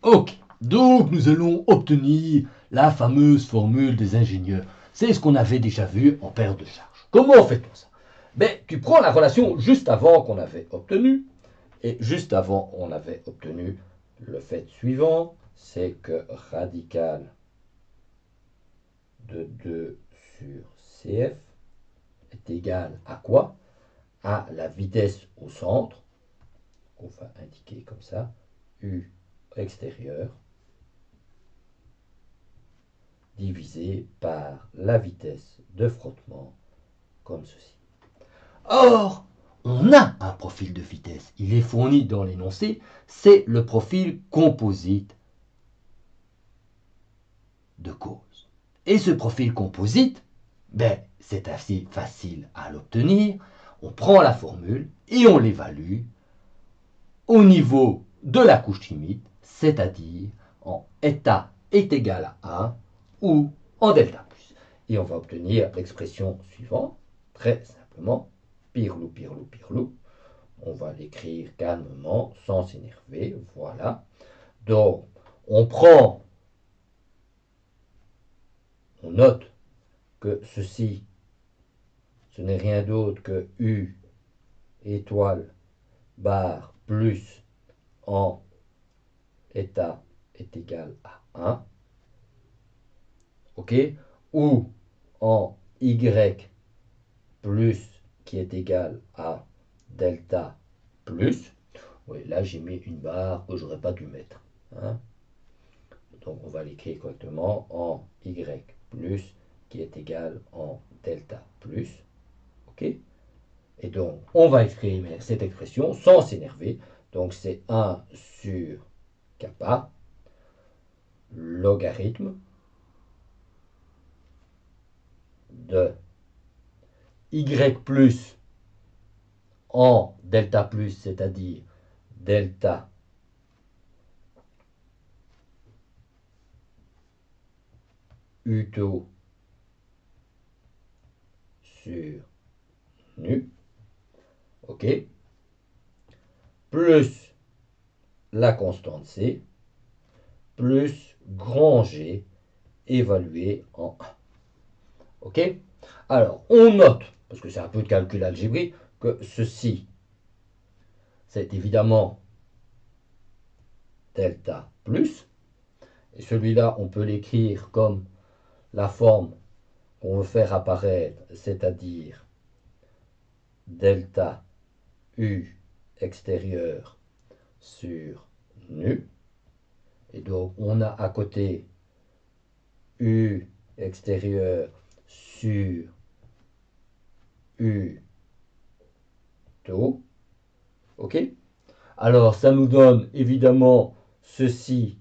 Ok, donc nous allons obtenir la fameuse formule des ingénieurs. C'est ce qu'on avait déjà vu en paire de charges. Comment fait-on ça? Ben, tu prends la relation juste avant qu'on avait obtenue, et juste avant on avait obtenu le fait suivant, c'est que radical de 2 sur CF est égal à quoi? À la vitesse au centre, qu'on va indiquer comme ça, U extérieur, divisé par la vitesse de frottement, comme ceci. Or, on a un profil de vitesse. Il est fourni dans l'énoncé. C'est le profil composite de cause. Et ce profil composite, ben, c'est assez facile à l'obtenir. On prend la formule et on l'évalue au niveau de la couche limite, c'est-à-dire en eta est égal à 1 ou en delta plus. Et on va obtenir l'expression suivante, très simplement, pirlou, pirlou, pirlou. On va l'écrire calmement, sans s'énerver, voilà. Donc, on prend, on note que ceci, ce n'est rien d'autre que U étoile barre plus en eta est égal à 1. Ok, ou en y plus qui est égal à delta plus. Oui, là j'ai mis une barre que j'aurais pas dû mettre. Hein. Donc on va l'écrire correctement en y plus qui est égal en delta plus. Ok. Et donc on va écrire cette expression sans s'énerver. Donc c'est 1 sur kappa logarithme de y plus en delta plus, c'est-à-dire delta U2 sur nu, ok, plus la constante C, plus grand G évalué en 1. Ok. Alors, on note, parce que c'est un peu de calcul algébrique, que ceci, c'est évidemment delta plus, et celui-là, on peut l'écrire comme la forme qu'on veut faire apparaître, c'est-à-dire delta U extérieur sur nu. Et donc, on a à côté U extérieur sur U taux. Ok. Alors, ça nous donne évidemment ceci.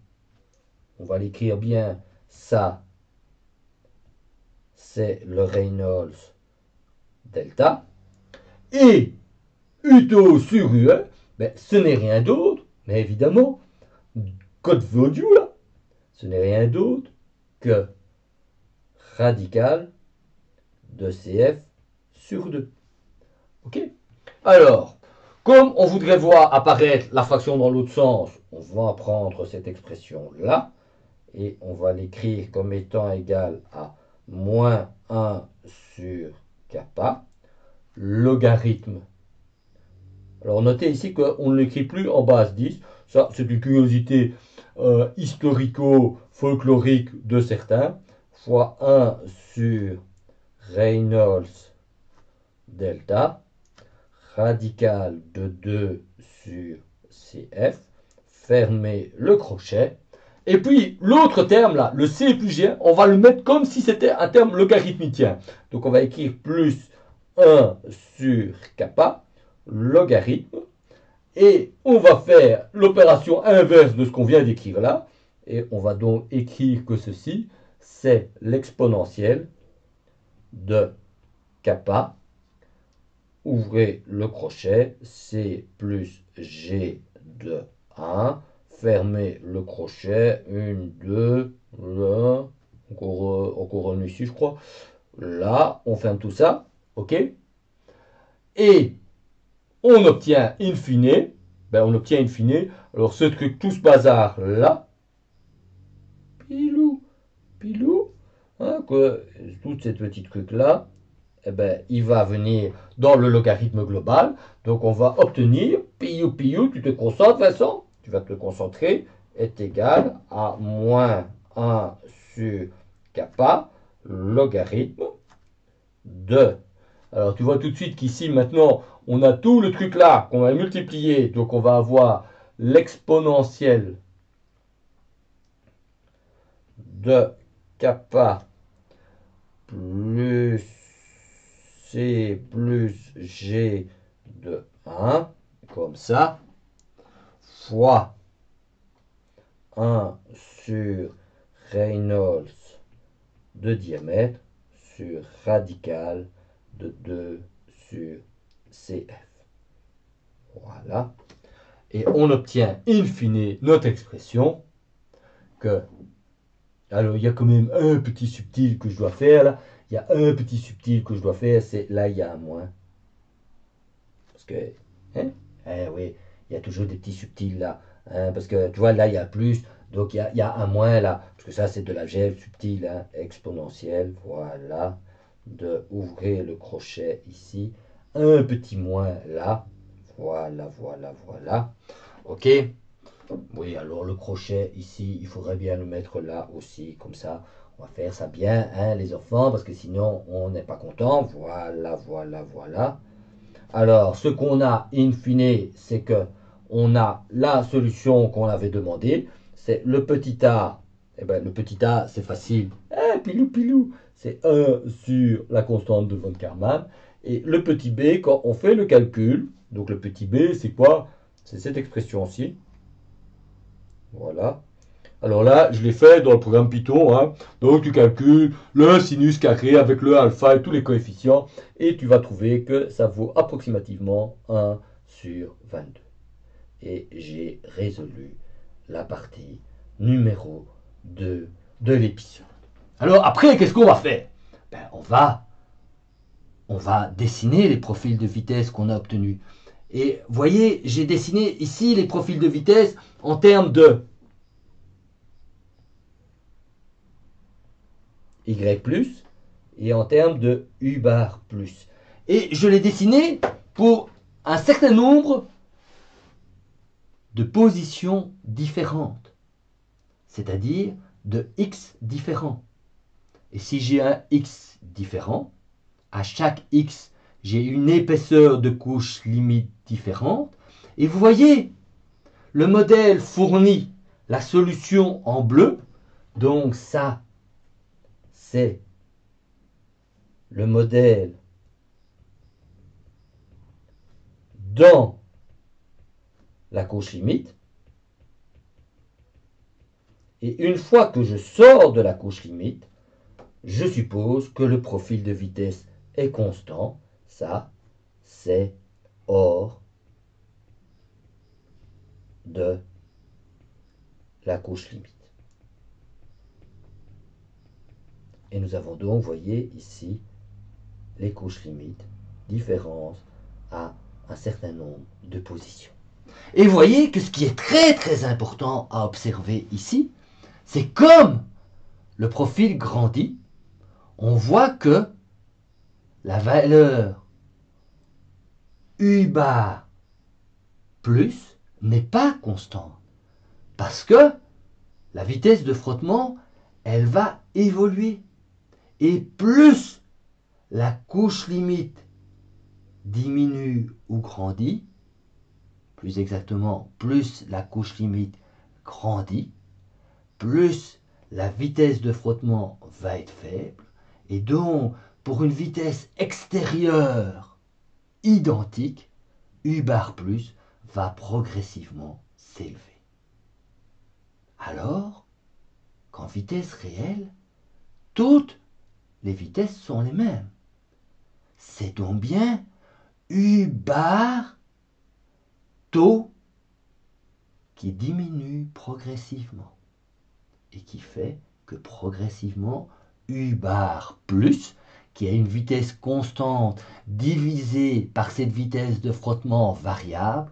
On va l'écrire bien. Ça, c'est le Reynolds delta. Et U taux sur U1, ben, ce n'est rien d'autre, mais évidemment, code value là, ce n'est rien d'autre que radical de CF sur 2. Ok. Alors, comme on voudrait voir apparaître la fraction dans l'autre sens, on va prendre cette expression-là et on va l'écrire comme étant égal à moins 1 sur kappa, logarithme. Alors notez ici qu'on ne l'écrit plus en base 10, ça c'est une curiosité historico-folklorique de certains, fois 1 sur Reynolds delta, radical de 2 sur CF, fermez le crochet. Et puis l'autre terme là, le C plus G1, on va le mettre comme si c'était un terme logarithmicien. Donc on va écrire plus 1 sur kappa, logarithme, et on va faire l'opération inverse de ce qu'on vient d'écrire là, et on va donc écrire que ceci, c'est l'exponentielle de kappa, ouvrez le crochet, C plus G de 1, fermez le crochet, 1, 2, là, encore un ici je crois, là, on ferme tout ça, ok, et on obtient in fine, alors ce truc, tout ce bazar là, pilou, hein, que tous ces petits trucs-là, eh ben, il va venir dans le logarithme global. Donc on va obtenir, pilou, pilou, tu te concentres Vincent, tu vas te concentrer, est égal à moins 1 sur kappa, logarithme de. Alors tu vois tout de suite qu'ici maintenant, on a tout le truc là qu'on va multiplier. Donc on va avoir l'exponentielle de kappa plus C plus G de 1, comme ça, fois 1 sur Reynolds de diamètre sur radical de 2 sur CF. Voilà. Et on obtient in fine notre expression que... Alors, il y a quand même un petit subtil que je dois faire là. Il y a un petit subtil que je dois faire, c'est là, il y a un moins. Parce que, hein? Eh oui, il y a toujours des petits subtils là. Hein, parce que, tu vois, là, il y a plus. Donc, il y a un moins là. Parce que ça, c'est de l'algèbre subtile, hein, exponentielle. Voilà. De ouvrir le crochet ici. Un petit moins là. Voilà, voilà, voilà. OK. Oui, alors le crochet ici, il faudrait bien le mettre là aussi, comme ça. On va faire ça bien, hein, les enfants, parce que sinon, on n'est pas content. Voilà, voilà, voilà. Alors, ce qu'on a in fine, c'est que on a la solution qu'on avait demandé. C'est le petit a. Eh bien, le petit a, c'est facile. Eh, pilou, pilou. C'est 1 sur la constante de von Karman. Et le petit b, quand on fait le calcul, donc le petit b, c'est quoi? C'est cette expression-ci. Voilà. Alors là, je l'ai fait dans le programme Python. Hein. Donc tu calcules le sinus carré avec le alpha et tous les coefficients. Et tu vas trouver que ça vaut approximativement 1 sur 22. Et j'ai résolu la partie numéro 2 de l'épisode. Alors après, qu'est-ce qu'on va faire? Ben, on va dessiner les profils de vitesse qu'on a obtenus. Et voyez, j'ai dessiné ici les profils de vitesse en termes de y plus et en termes de u bar plus. Et je l'ai dessiné pour un certain nombre de positions différentes, c'est-à-dire de x différents. Et si j'ai un x différent, à chaque x, j'ai une épaisseur de couche limite différente. Et vous voyez, le modèle fournit la solution en bleu. Donc ça, c'est le modèle dans la couche limite. Et une fois que je sors de la couche limite, je suppose que le profil de vitesse est constant. Ça, c'est hors de la couche limite. Et nous avons donc, vous voyez ici, les couches limites, différence à un certain nombre de positions. Et vous voyez que ce qui est très très important à observer ici, c'est comme le profil grandit, on voit que la valeur U bar plus n'est pas constante. Parce que la vitesse de frottement, elle va évoluer. Et plus la couche limite diminue ou grandit, plus exactement, plus la couche limite grandit, plus la vitesse de frottement va être faible. Et donc, pour une vitesse extérieure identique, U bar plus va progressivement s'élever. Alors qu'en vitesse réelle, toutes les vitesses sont les mêmes. C'est donc bien U bar taux qui diminue progressivement et qui fait que progressivement U bar plus, qui a une vitesse constante divisée par cette vitesse de frottement variable,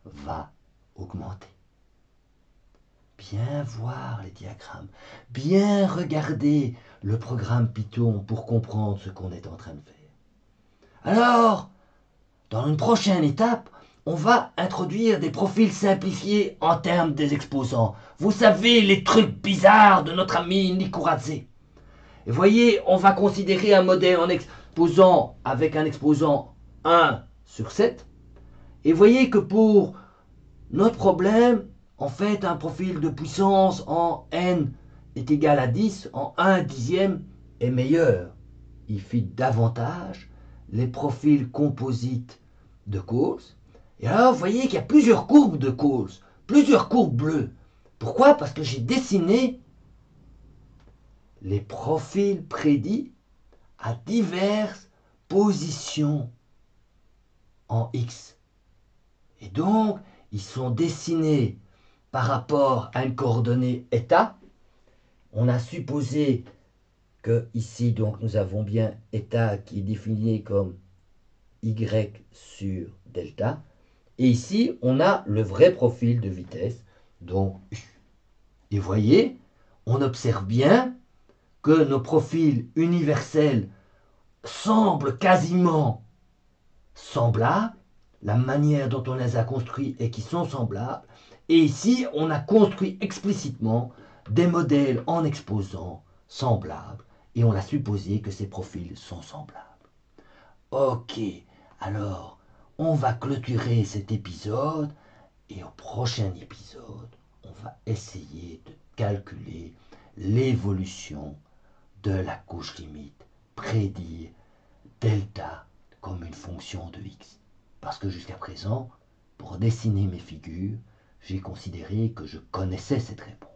va augmenter. bien voir les diagrammes, bien regarder le programme Python pour comprendre ce qu'on est en train de faire. Alors, dans une prochaine étape, on va introduire des profils simplifiés en termes des exposants. Vous savez, les trucs bizarres de notre ami Nikuradze. Et voyez, on va considérer un modèle en exposant avec un exposant 1 sur 7. Et voyez que pour notre problème, en fait, un profil de puissance en n est égal à 10, en 1 dixième est meilleur. Il fit davantage les profils composites de Coles. Et alors, vous voyez qu'il y a plusieurs courbes de Coles, plusieurs courbes bleues. Pourquoi? Parce que j'ai dessiné les profils prédits à diverses positions en X. Et donc, ils sont dessinés par rapport à une coordonnée état. On a supposé que ici, donc, nous avons bien état qui est défini comme y sur delta. Et ici, on a le vrai profil de vitesse, donc U. Et vous voyez, on observe bien que nos profils universels semblent quasiment semblables, la manière dont on les a construits et qui sont semblables. Et ici, on a construit explicitement des modèles en exposants semblables et on a supposé que ces profils sont semblables. Ok, alors on va clôturer cet épisode et au prochain épisode, on va essayer de calculer l'évolution de la couche limite, prédire delta comme une fonction de x. Parce que jusqu'à présent, pour dessiner mes figures, j'ai considéré que je connaissais cette réponse.